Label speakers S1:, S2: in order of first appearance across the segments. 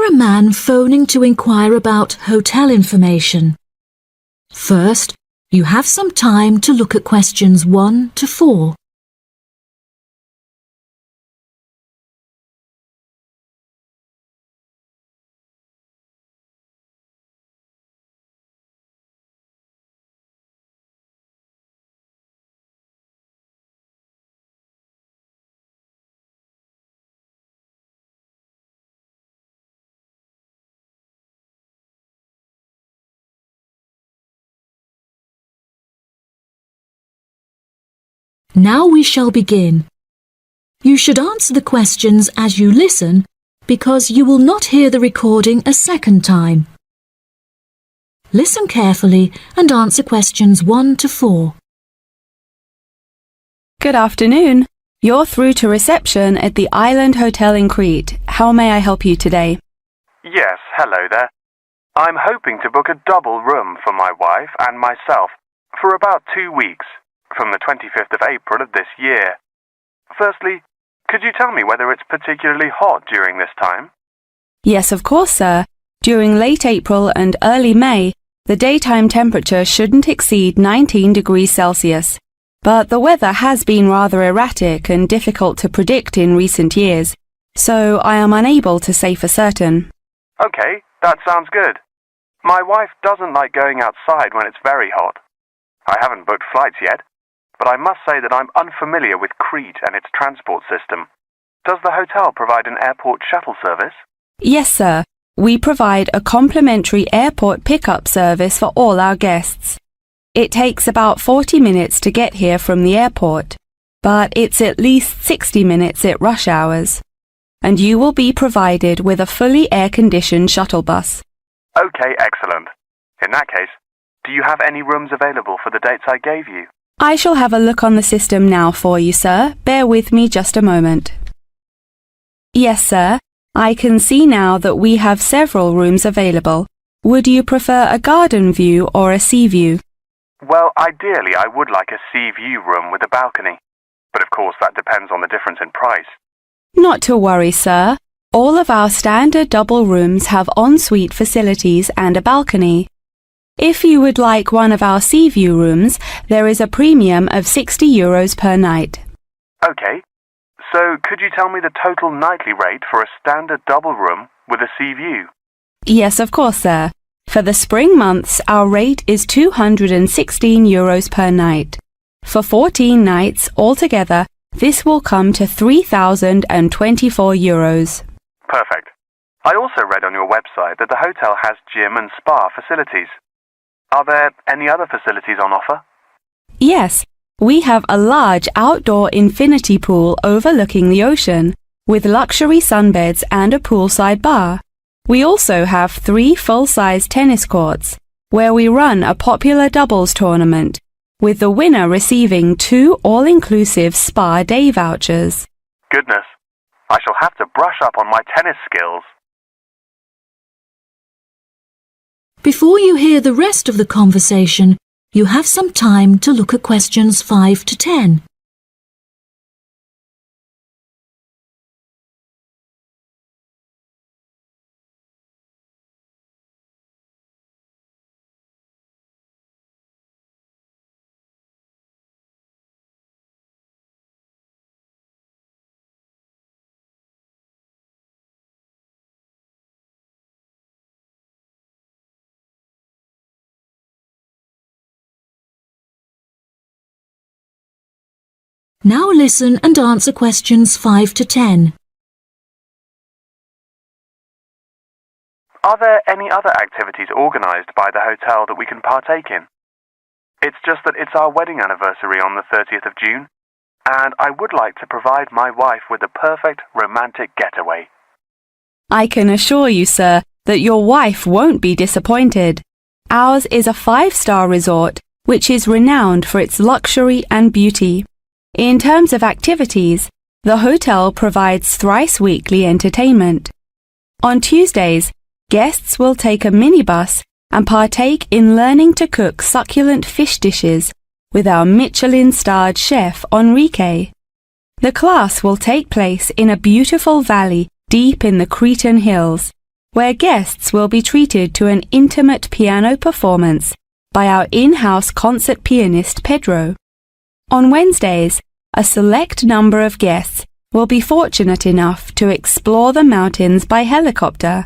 S1: a man phoning to inquire about hotel information. First, you have some time to look at questions 1 to 4. Now we shall begin. You should answer the questions as you listen because you will not hear the recording a second time. Listen carefully and answer questions 1 to 4.
S2: Good afternoon. You're through to reception at the Island Hotel in Crete. How may I help you today?
S3: Yes, hello there. I'm hoping to book a double room for my wife and myself for about 2 weeks, from the 25th of April of this year. Firstly, could you tell me whether it's particularly hot during this time?
S2: Yes, of course, sir. During late April and early May, the daytime temperature shouldn't exceed 19 degrees Celsius. But the weather has been rather erratic and difficult to predict in recent years, so I am unable to say for certain.
S3: Okay, that sounds good. My wife doesn't like going outside when it's very hot. I haven't booked flights yet, but I must say that I'm unfamiliar with Crete and its transport system. Does the hotel provide an airport shuttle service?
S2: Yes, sir. We provide a complimentary airport pickup service for all our guests. It takes about 40 minutes to get here from the airport, but it's at least 60 minutes at rush hours. And you will be provided with a fully air-conditioned shuttle bus.
S3: Okay, excellent. In that case, do you have any rooms available for the dates I gave you?
S2: I shall have a look on the system now for you, sir. Bear with me just a moment. Yes, sir. I can see now that we have several rooms available. Would you prefer a garden view or a sea view?
S3: Well, ideally I would like a sea view room with a balcony. But of course that depends on the difference in price.
S2: Not to worry, sir. All of our standard double rooms have ensuite facilities and a balcony. If you would like one of our sea view rooms, there is a premium of €60 per night.
S3: Okay. So could you tell me the total nightly rate for a standard double room with a sea view?
S2: Yes, of course, sir. For the spring months, our rate is €216 per night. For 14 nights altogether, this will come to €3,024.
S3: Perfect. I also read on your website that the hotel has gym and spa facilities. Are there any other facilities on offer?
S2: Yes, we have a large outdoor infinity pool overlooking the ocean, with luxury sunbeds and a poolside bar. We also have 3 full-size tennis courts, where we run a popular doubles tournament, with the winner receiving 2 all-inclusive spa day vouchers.
S3: Goodness, I shall have to brush up on my tennis skills.
S1: Before you hear the rest of the conversation, you have some time to look at questions 5 to 10. Now listen and answer questions 5 to 10.
S3: Are there any other activities organised by the hotel that we can partake in? It's just that it's our wedding anniversary on the 30th of June, and I would like to provide my wife with a perfect romantic getaway.
S2: I can assure you, sir, that your wife won't be disappointed. Ours is a 5-star resort, which is renowned for its luxury and beauty. In terms of activities, the hotel provides thrice-weekly entertainment. On Tuesdays, guests will take a minibus and partake in learning to cook succulent fish dishes with our Michelin-starred chef Enrique. The class will take place in a beautiful valley deep in the Cretan hills, where guests will be treated to an intimate piano performance by our in-house concert pianist Pedro. On Wednesdays, a select number of guests will be fortunate enough to explore the mountains by helicopter,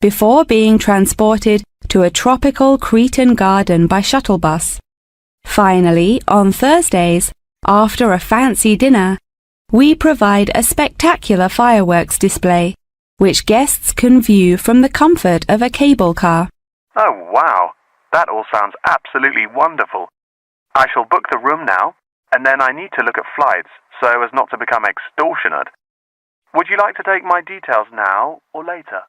S2: before being transported to a tropical Cretan garden by shuttle bus. Finally, on Thursdays, after a fancy dinner, we provide a spectacular fireworks display, which guests can view from the comfort of a cable car.
S3: Oh, wow. That all sounds absolutely wonderful. I shall book the room now, and then I need to look at flights so as not to become extortionate. Would you like to take my details now or later?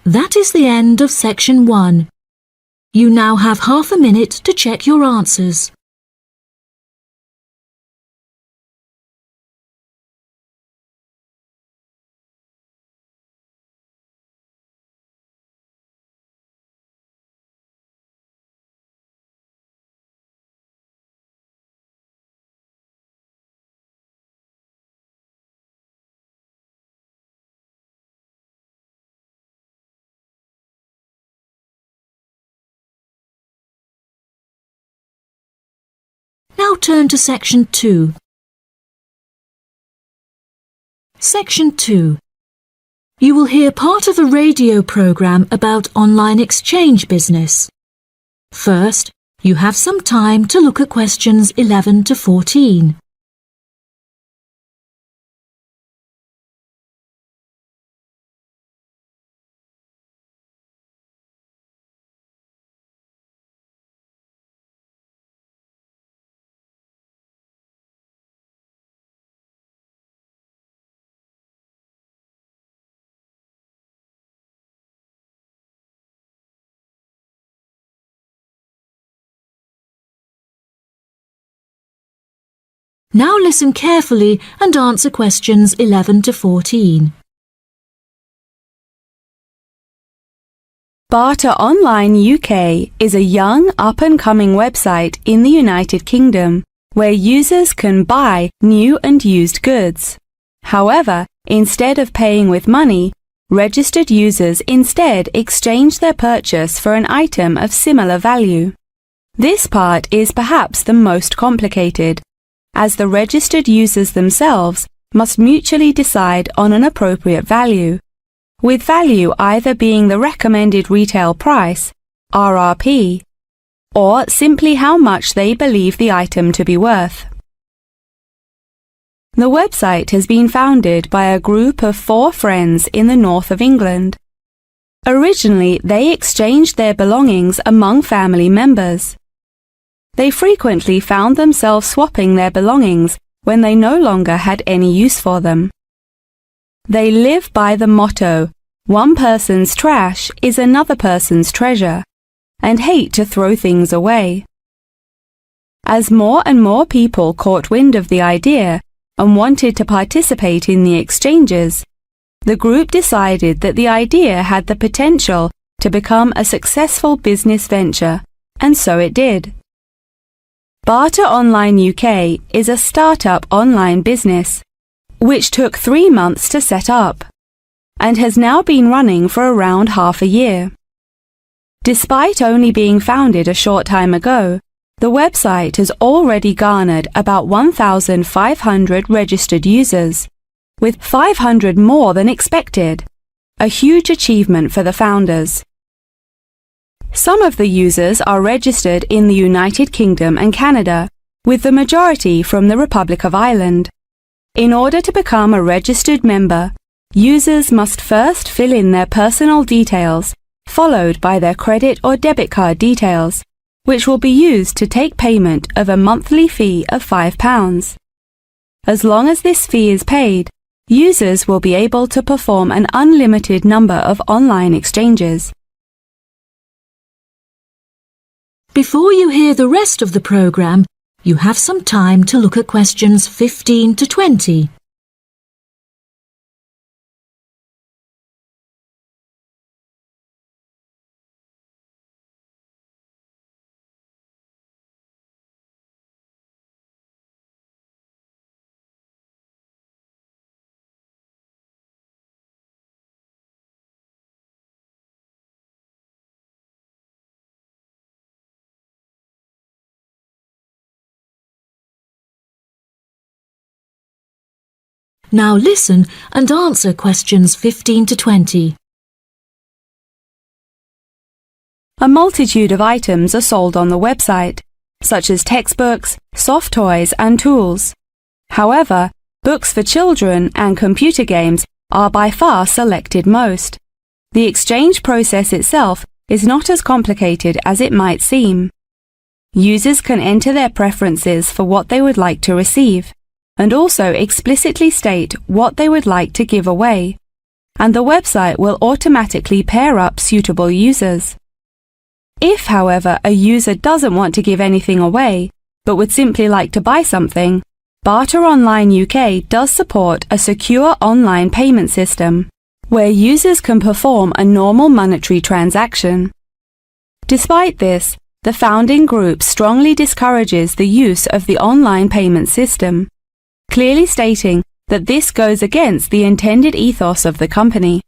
S1: That is the end of section 1. You now have half a minute to check your answers. Now turn to section 2. Section 2. You will hear part of a radio program about online exchange business. First, you have some time to look at questions 11 to 14. Now listen carefully and answer questions 11 to 14.
S2: Barter Online UK is a young up-and-coming website in the United Kingdom where users can buy new and used goods. However, instead of paying with money, registered users instead exchange their purchase for an item of similar value. This part is perhaps the most complicated, as the registered users themselves must mutually decide on an appropriate value, with value either being the recommended retail price, RRP, or simply how much they believe the item to be worth. The website has been founded by a group of 4 friends in the north of England. Originally, they exchanged their belongings among family members. They frequently found themselves swapping their belongings when they no longer had any use for them. They live by the motto, "One person's trash is another person's treasure," and hate to throw things away. As more and more people caught wind of the idea and wanted to participate in the exchanges, the group decided that the idea had the potential to become a successful business venture, and so it did. Barter Online UK is a startup online business, which took 3 months to set up, and has now been running for around half a year. Despite only being founded a short time ago, the website has already garnered about 1,500 registered users, with 500 more than expected, a huge achievement for the founders. Some of the users are registered in the United Kingdom and Canada, with the majority from the Republic of Ireland. In order to become a registered member, users must first fill in their personal details, followed by their credit or debit card details, which will be used to take payment of a monthly fee of £5. As long as this fee is paid, users will be able to perform an unlimited number of online exchanges.
S1: Before you hear the rest of the program, you have some time to look at questions 15 to 20. Now listen and answer questions 15 to 20.
S2: A multitude of items are sold on the website, such as textbooks, soft toys and tools. However, books for children and computer games are by far selected most. The exchange process itself is not as complicated as it might seem. Users can enter their preferences for what they would like to receive, and also explicitly state what they would like to give away, and the website will automatically pair up suitable users. If, however, a user doesn't want to give anything away, but would simply like to buy something, Barter Online UK does support a secure online payment system, where users can perform a normal monetary transaction. Despite this, the founding group strongly discourages the use of the online payment system, clearly stating that this goes against the intended ethos of the company.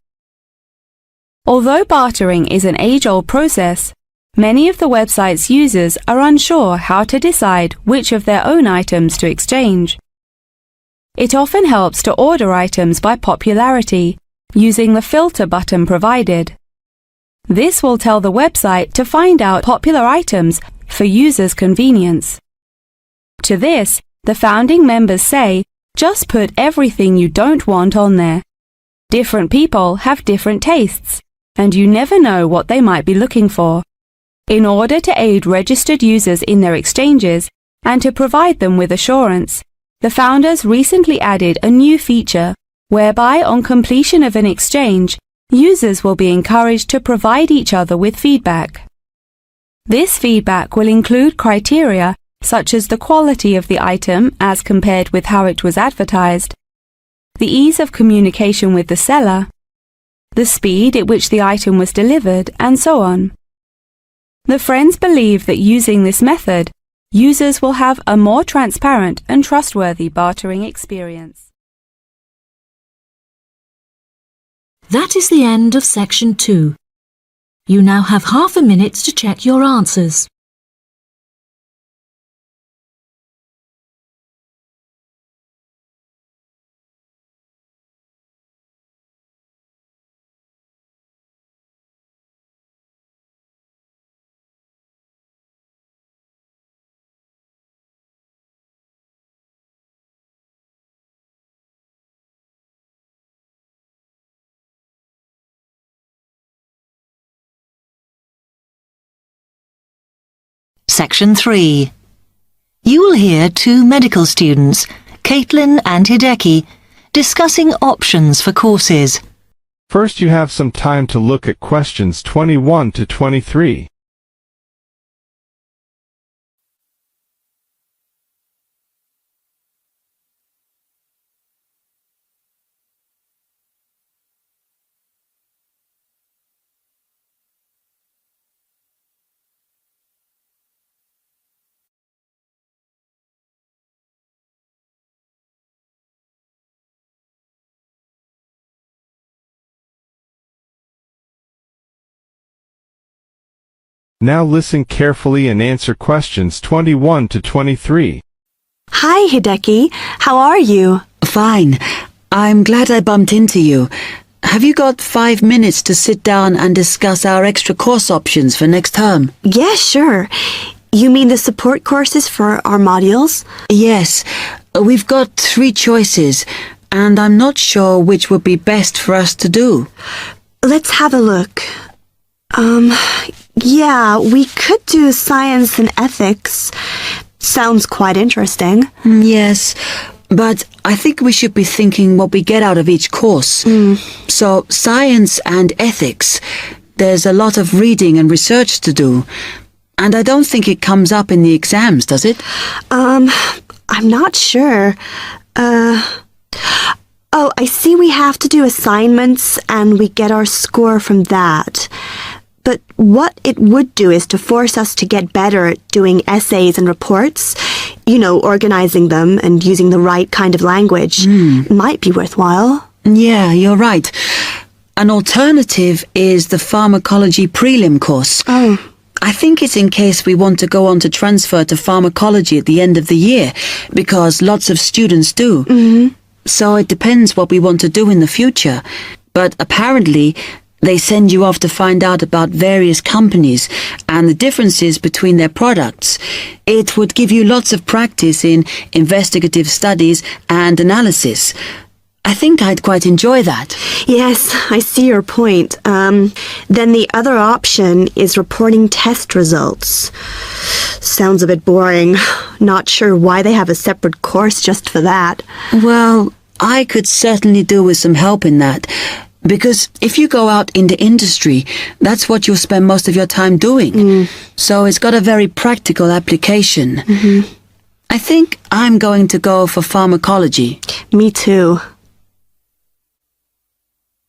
S2: Although bartering is an age-old process, many of the website's users are unsure how to decide which of their own items to exchange. It often helps to order items by popularity, using the filter button provided. This will tell the website to find out popular items for users' convenience. To this, the founding members say, just put everything you don't want on there. Different people have different tastes, and you never know what they might be looking for. In order to aid registered users in their exchanges and to provide them with assurance, the founders recently added a new feature whereby on completion of an exchange, users will be encouraged to provide each other with feedback. This feedback will include criteria such as the quality of the item as compared with how it was advertised, the ease of communication with the seller, the speed at which the item was delivered, and so on. The friends believe that using this method, users will have a more transparent and trustworthy bartering experience.
S1: That is the end of section 2. You now have half a minute to check your answers.
S4: Section 3. You will hear two medical students, Caitlin and Hideki, discussing options for courses.
S5: First, you have some time to look at questions 21 to 23. Now listen carefully and answer questions 21 to 23.
S6: Hi, Hideki. How are you?
S7: Fine. I'm glad I bumped into you. Have you got 5 minutes to sit down and discuss our extra course options for next term?
S6: Yeah, sure. You mean the support courses for our modules?
S7: Yes. We've got 3 choices, and I'm not sure which would be best for us to do.
S6: Let's have a look. Yeah, we could do science and ethics. Sounds quite interesting.
S7: Yes, but I think we should be thinking what we get out of each course. So, science and ethics, there's a lot of reading and research to do. And I don't think it comes up in the exams, does it?
S6: I'm not sure. Oh, I see we have to do assignments and we get our score from that. But what it would do is to force us to get better at doing essays and reports. You know, organizing them and using the right kind of language. Might be worthwhile.
S7: Yeah, you're right. An alternative is the pharmacology prelim course.
S6: Oh.
S7: I think it's in case we want to go on to transfer to pharmacology at the end of the year, because lots of students do. so it depends what we want to do in the future. But apparently, they send you off to find out about various companies and the differences between their products. It would give you lots of practice in investigative studies and analysis. I think I'd quite enjoy that.
S6: Yes, I see your point. Then the other option is reporting test results. Sounds a bit boring. Not sure why they have a separate course just for that.
S7: Well, I could certainly do with some help in that. Because if you go out into industry, that's what you'll spend most of your time doing. So it's got a very practical application. I think I'm going to go for pharmacology.
S6: Me too.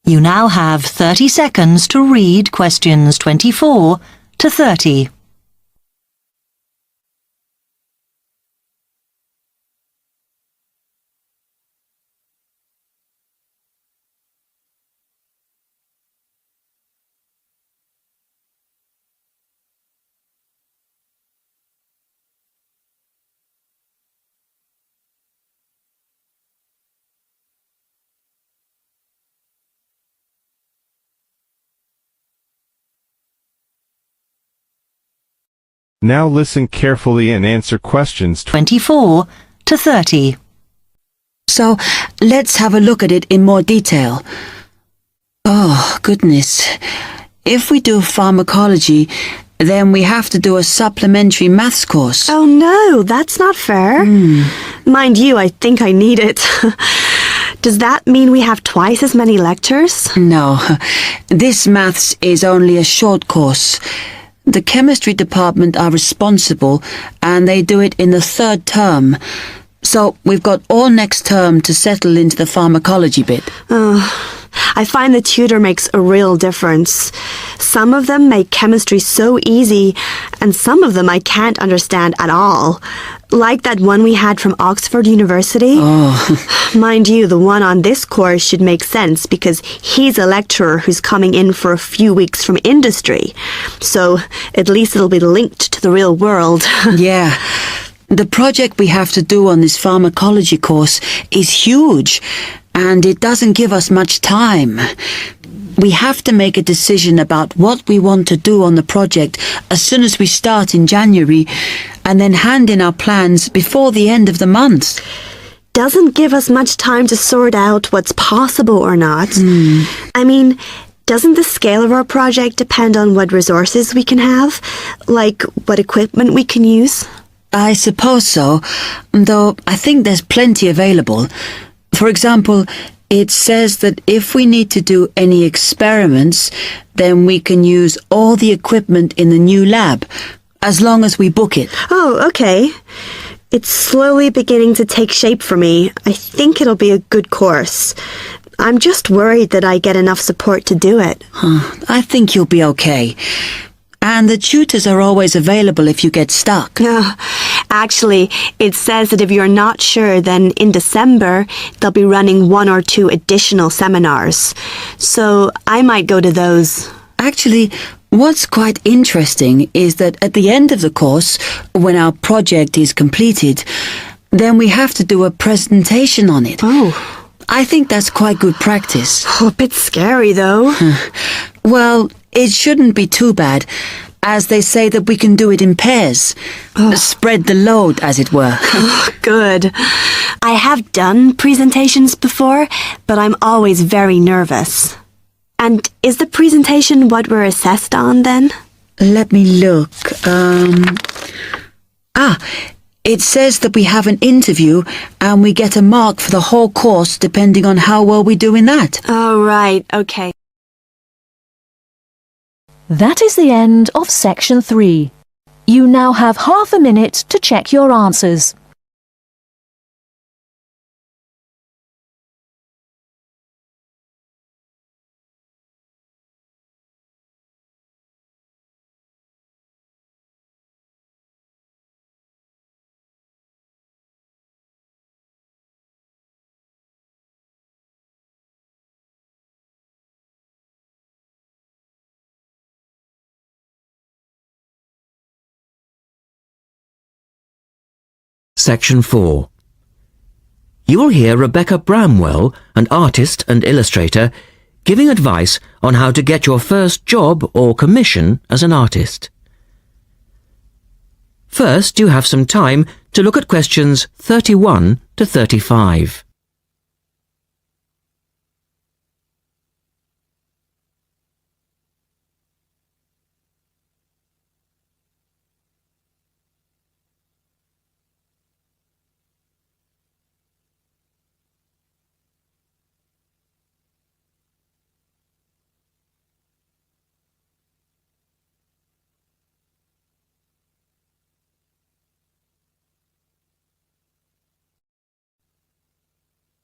S4: You now have 30 seconds to read questions 24 to 30.
S5: Now listen carefully and answer questions
S4: 24 to 30.
S7: So let's have a look at it in more detail. Oh, goodness. If we do pharmacology, then we have to do a supplementary maths course.
S6: Oh no, that's not fair. Mind you, I think I need it. Does that mean we have twice as many lectures?
S7: No, this maths is only a short course. The chemistry department are responsible and they do it in the 3rd term. So we've got all next term to settle into the pharmacology bit.
S6: I find the tutor makes a real difference. Some of them make chemistry so easy, and some of them I can't understand at all. Like that one we had from Oxford University. Mind you, the one on this course should make sense because he's a lecturer who's coming in for a few weeks from industry. So at least it'll be linked to the real world.
S7: Yeah. The project we have to do on this pharmacology course is huge, and it doesn't give us much time. We have to make a decision about what we want to do on the project as soon as we start in January, and then hand in our plans before the end of the month.
S6: Doesn't give us much time to sort out what's possible or not. I mean, doesn't the scale of our project depend on what resources we can have? Like what equipment we can use?
S7: I suppose so, though I think there's plenty available. For example, it says that if we need to do any experiments, then we can use all the equipment in the new lab, as long as we book it.
S6: Oh, okay. It's slowly beginning to take shape for me. I think it'll be a good course. I'm just worried that I get enough support to do it.
S7: I think you'll be okay. And the tutors are always available if you get stuck.
S6: Actually, it says that if you're not sure, then in December, they'll be running 1 or 2 additional seminars. So I might go to those.
S7: Actually, what's quite interesting is that at the end of the course, when our project is completed, then we have to do a presentation on it.
S6: Oh.
S7: I think that's quite good practice.
S6: A bit scary, though.
S7: Well, it shouldn't be too bad, as they say that we can do it in pairs. Spread the load, as it were.
S6: Good. I have done presentations before, but I'm always very nervous. And is the presentation what we're assessed on, then?
S7: Let me look. It says that we have an interview and we get a mark for the whole course depending on how well we do in that.
S6: Oh, right. Okay.
S1: That is the end of section 3. You now have half a minute to check your answers.
S8: Section 4. You will hear Rebecca Bramwell, an artist and illustrator, giving advice on how to get your first job or commission as an artist. First, you have some time to look at questions 31 to 35.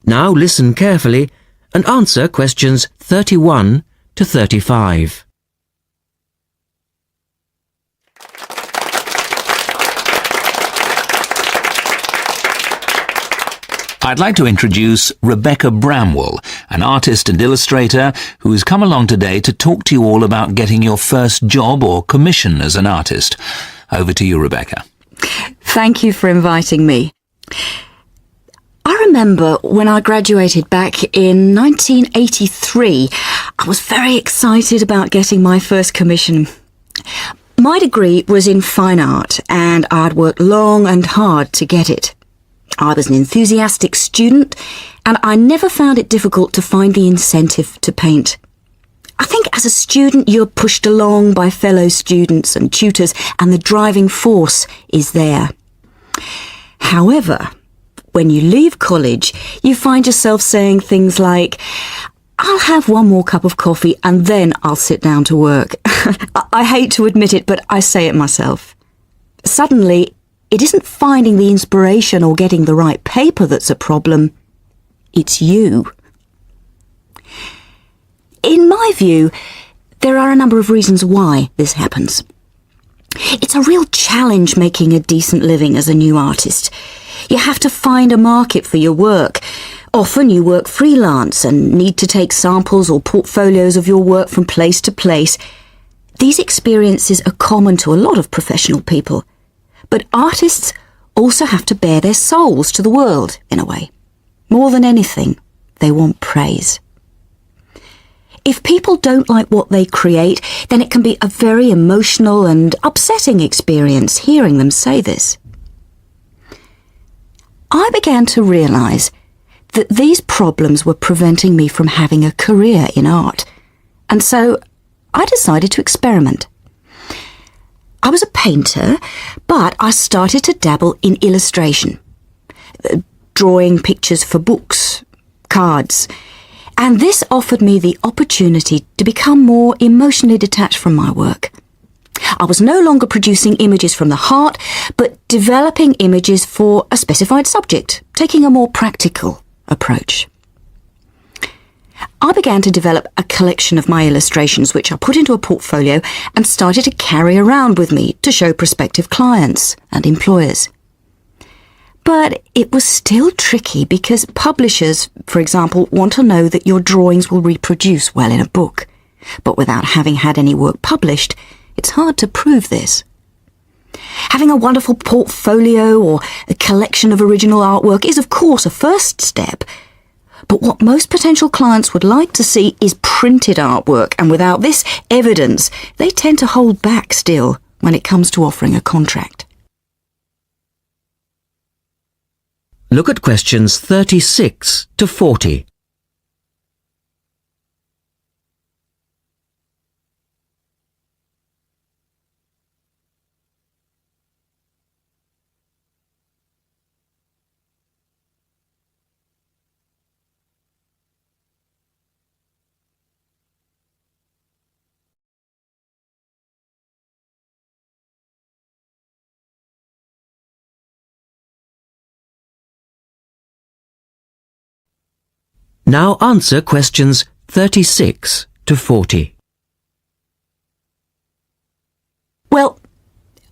S8: Now listen carefully and answer questions 31 to 35.
S9: I'd like to introduce Rebecca Bramwell, an artist and illustrator who has come along today to talk to you all about getting your first job or commission as an artist. Over to you, Rebecca.
S10: Thank you for inviting me. I remember when I graduated back in 1983, I was very excited about getting my first commission. My degree was in fine art and I'd worked long and hard to get it. I was an enthusiastic student and I never found it difficult to find the incentive to paint. I think as a student you're pushed along by fellow students and tutors and the driving force is there. However, when you leave college, you find yourself saying things like, I'll have one more cup of coffee and then I'll sit down to work. I hate to admit it, but I say it myself. Suddenly, it isn't finding the inspiration or getting the right paper that's a problem. It's you. In my view, there are a number of reasons why this happens. It's a real challenge making a decent living as a new artist. You have to find a market for your work. Often you work freelance and need to take samples or portfolios of your work from place to place. These experiences are common to a lot of professional people. But artists also have to bare their souls to the world, in a way. More than anything, they want praise. If people don't like what they create, then it can be a very emotional and upsetting experience hearing them say this. I began to realise that these problems were preventing me from having a career in art, and so I decided to experiment. I was a painter, but I started to dabble in illustration, drawing pictures for books, cards, and this offered me the opportunity to become more emotionally detached from my work. I was no longer producing images from the heart, but developing images for a specified subject, taking a more practical approach. I began to develop a collection of my illustrations, which I put into a portfolio and started to carry around with me to show prospective clients and employers. But it was still tricky because publishers, for example, want to know that your drawings will reproduce well in a book. But without having had any work published, it's hard to prove this. Having a wonderful portfolio or a collection of original artwork is, of course, a first step. But what most potential clients would like to see is printed artwork, and without this evidence, they tend to hold back still when it comes to offering a contract.
S8: Look at questions 36 to 40. Now answer questions 36 to 40.
S10: Well,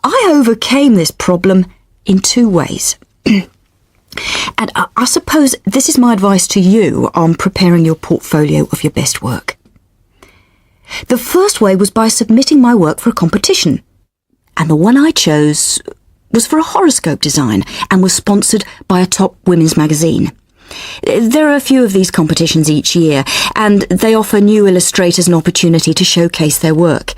S10: I overcame this problem in two ways. And I suppose this is my advice to you on preparing your portfolio of your best work. The first way was by submitting my work for a competition. And the one I chose was for a horoscope design and was sponsored by a top women's magazine. There are a few of these competitions each year, and they offer new illustrators an opportunity to showcase their work.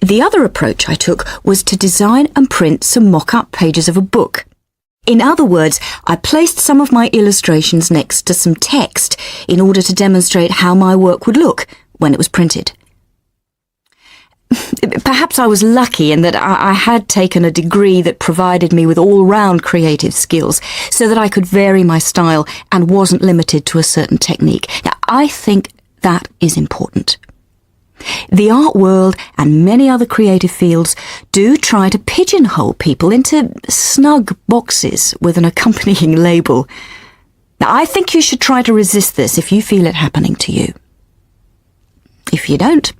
S10: The other approach I took was to design and print some mock-up pages of a book. In other words, I placed some of my illustrations next to some text in order to demonstrate how my work would look when it was printed. Perhaps I was lucky in that I had taken a degree that provided me with all-round creative skills so that I could vary my style and wasn't limited to a certain technique. Now, I think that is important. The art world and many other creative fields do try to pigeonhole people into snug boxes with an accompanying label. Now, I think you should try to resist this if you feel it happening to you. If you don't,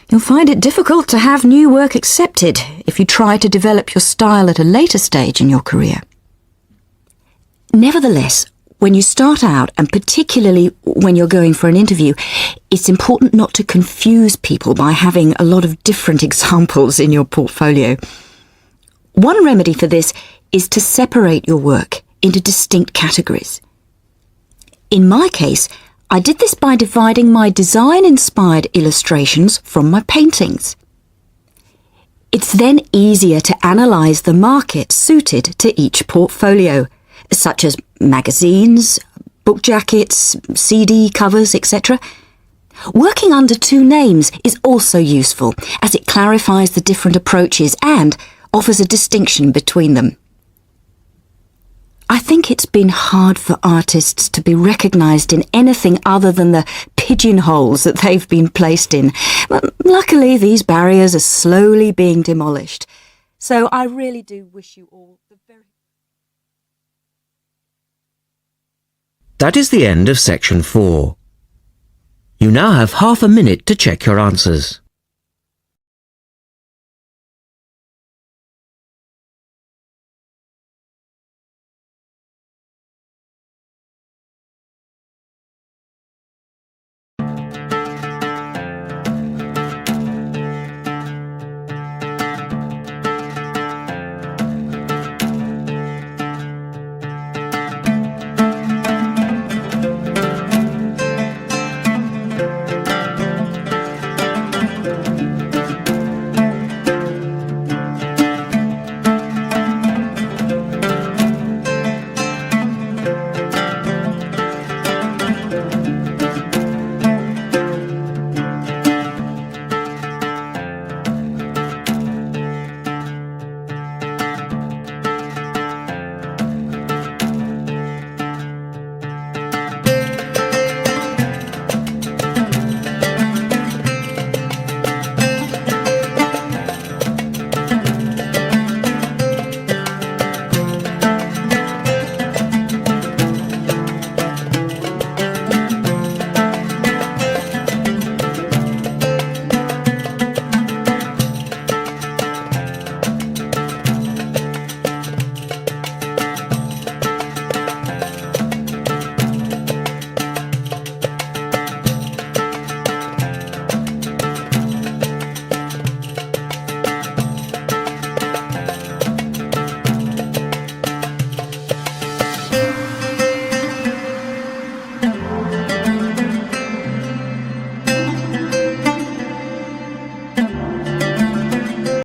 S10: you'll find it difficult to have new work accepted if you try to develop your style at a later stage in your career. Nevertheless, when you start out, and particularly when you're going for an interview, it's important not to confuse people by having a lot of different examples in your portfolio. One remedy for this is to separate your work into distinct categories. In my case, I did this by dividing my design-inspired illustrations from my paintings. It's then easier to analyse the market suited to each portfolio, such as magazines, book jackets, CD covers, etc. Working under two names is also useful, as it clarifies the different approaches and offers a distinction between them. I think it's been hard for artists to be recognised in anything other than the pigeonholes that they've been placed in. But luckily, these barriers are slowly being demolished. So I really do wish you all the very...
S8: That is the end of section 4. You now have half a minute to check your answers.